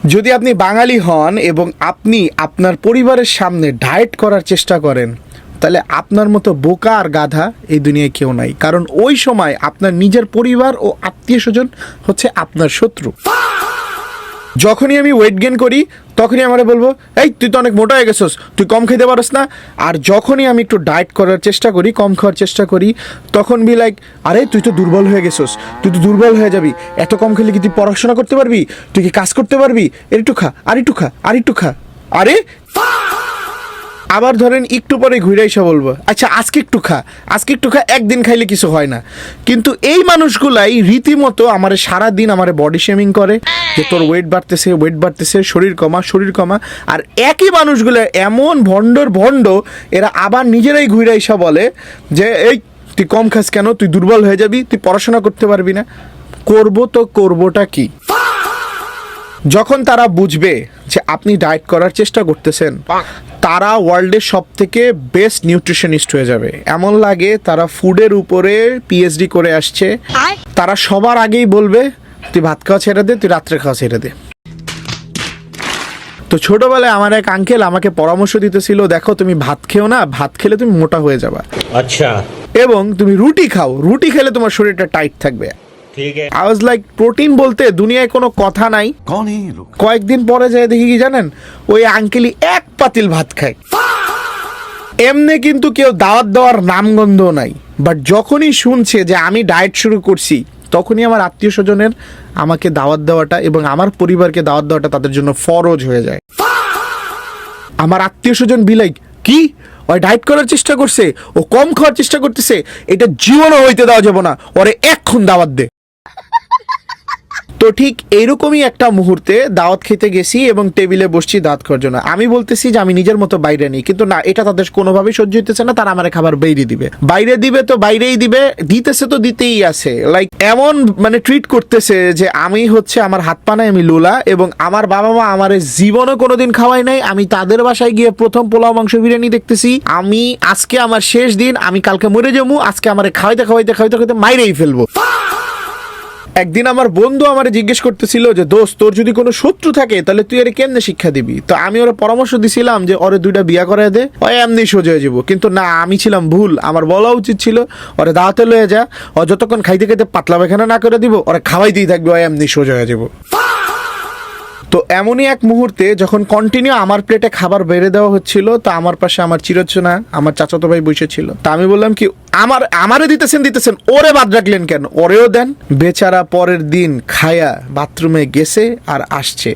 যদি আপনি বাঙালি হন এবং আপনি আপনার পরিবারের সামনে ডায়েট করার চেষ্টা করেন, তাহলে আপনার মতো বোকা আর গাধা এই দুনিয়ায় কেউ নাই। কারণ ওই সময় আপনার নিজের পরিবার ও আত্মীয় স্বজন হচ্ছে আপনার শত্রু। যখনই আমি ওয়েট গেইন করি তখনই আমারে বলবো, এই তুই তো অনেক মোটা হয়ে গেছিস, তুই কম খেতে পারস না। আর যখনই আমি একটু ডায়েট করার চেষ্টা করি, কম খাওয়ার চেষ্টা করি, তখন বি লাইক, আরে তুই তো দুর্বল হয়ে গেছিস, তুই তো দুর্বল হয়ে যাবি, এত কম খেলে কি তুই পড়াশোনা করতে পারবি, তুই কি কাজ করতে পারবি, একটু খা, আর একটু খা, আর একটু খা। আরে আবার ধরেন একটু পরে ঘুরে এসে বলবো, আচ্ছা আজকে একটু খা, আজকে একটু খা, একদিন খাইলে কিছু হয় না। কিন্তু এই মানুষগুলাই রীতিমতো আমার সারাদিন আমার বডি শেমিং করে যে তোর ওয়েট বাড়তেছে, শরীর কমা। আর একই মানুষগুলো এমন ভণ্ড, এরা আবার নিজেরাই ঘুরে এসে বলে যে এই তুই কম খাস কেন, তুই দুর্বল হয়ে যাবি, তুই পড়াশোনা করতে পারবি না। করবোটা কি? যখন তারা বুঝবে যে আপনি ডায়েট করার চেষ্টা করতেছেন, তারা ওয়ার্ল্ডের সব থেকে বেস্ট নিউট্রিশনিস্ট হয়ে যাবে। এমন লাগে তারা ফুডের উপরে পিএইচডি করে আসছে। তারা সবার আগেই বলবে তুই ভাত খাওয়া ছেড়ে দে, তুই রাত্রে খাওয়া ছেড়ে দে। তো ছোটবেলায় আমার এক আঙ্কেল আমাকে পরামর্শ দিতেছিল, দেখো তুমি ভাত খেও না, ভাত খেলে তুমি মোটা হয়ে যাবা, আচ্ছা, এবং তুমি রুটি খাও, রুটি খেলে তোমার শরীরটা টাইট থাকবে। I was like, প্রোটিন বলতে দুনিয়ায় কোনো কথা নাই। কয়েকদিন পরে যায় দেখি কি জানেন, ওই আঙ্কেলই এক পাতিল ভাত খায়। এমনি কিন্তু কেউ দাওয়াত দেওয়ার নামগন্ধ নাই। বাট যখনই শুনছে যে আমি ডায়েট শুরু করছি, তখনই আমার আত্মীয় স্বজনের আমাকে দাওয়াত দেওয়াটা এবং আমার পরিবারকে দাওয়াত দেওয়াটা তাদের জন্য ফরজ হয়ে যায়। আমার আত্মীয় স্বজন বিলাইক, কি ওই ডায়েট করার চেষ্টা করছে, ও কম খাওয়ার চেষ্টা করতেছে, এটা জীবনও হইতে দেওয়া যাবে না, ওরে এক্ষুন দাওয়াত দে। তো ঠিক এইরকমই একটা মুহূর্তে দাওয়াত খেতে গেছি এবং টেবিলে বসছি দাওয়াত খাওয়ার জন্য। আমি বলতেছি যে আমি নিজের মতো বাইরে নেই, কিন্তু না, এটা তাদের কোনোভাবেই সহ্য হইতেছে না। তারা আমার খাবার বাইরে দিবে তো বাইরেই দিবে, দিতেছে তো দিতেই আছে। লাইক এমন মানে ট্রিট করতেছে যে আমি হচ্ছে আমার হাত পা নাই, আমি লোলা, এবং আমার বাবা মা আমার জীবনও কোনোদিন খাওয়াই নাই। আমি তাদের বাসায় গিয়ে প্রথম পোলাও মাংস বিরিয়ানি দেখতেছি। আমি আজকে আমার শেষ দিন, আমি কালকে মরে যাবো, আজকে আমার খাওয়াইতে মাইরেই ফেলবো। একদিন আমার বন্ধু আমারে জিজ্ঞেস করতেছিল যে দোস্ত, তোর যদি কোনো শত্রু থাকে তাহলে তুই আরে কেমনে শিক্ষা দিবি? তো আমি ওরা পরামর্শ দিছিলাম যে ওরে 2টা বিয়া করায় দে, ওই এমনি সোজা হয়ে যাবো। কিন্তু না, আমি ছিলাম ভুল। আমার বলা উচিত ছিল ওরে দাওয়াতে লয়ে যা, ও যতক্ষণ খাইতে পাতলা পায়খানা না করে দিব, ওরা খাওয়াইতেই থাকবে, ওই এমনি সোজা হয়ে যাবো। তো এমনই এক মুহূর্তে যখন কন্টিনিউ আমার প্লেটে খাবার বেড়ে দেওয়া হচ্ছিল, তো আমার পাশে আমার চিরচেনা আমার চাচাতো ভাই বসেছিল। তা আমি বললাম কি, আমারে দিতেছেন, ওরে বাদ রাখলেন কেন, ওরেও দেন। বেচারা পরের দিন খায়া বাথরুমে গেছে আর আসছে।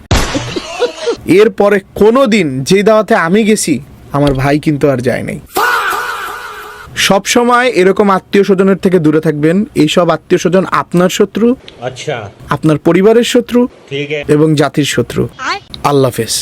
এরপরে কোনো দিন যে দাওয়াতে আমি গেছি, আমার ভাই কিন্তু আর যায় নাই। সব সময় এরকম আত্মীয় স্বজনের থেকে দূরে থাকবেন। এইসব আত্মীয় স্বজন আপনার শত্রু, আচ্ছা, আপনার পরিবারের শত্রু ঠিক আছে, এবং জাতির শত্রু। আল্লাহ হাফেজ।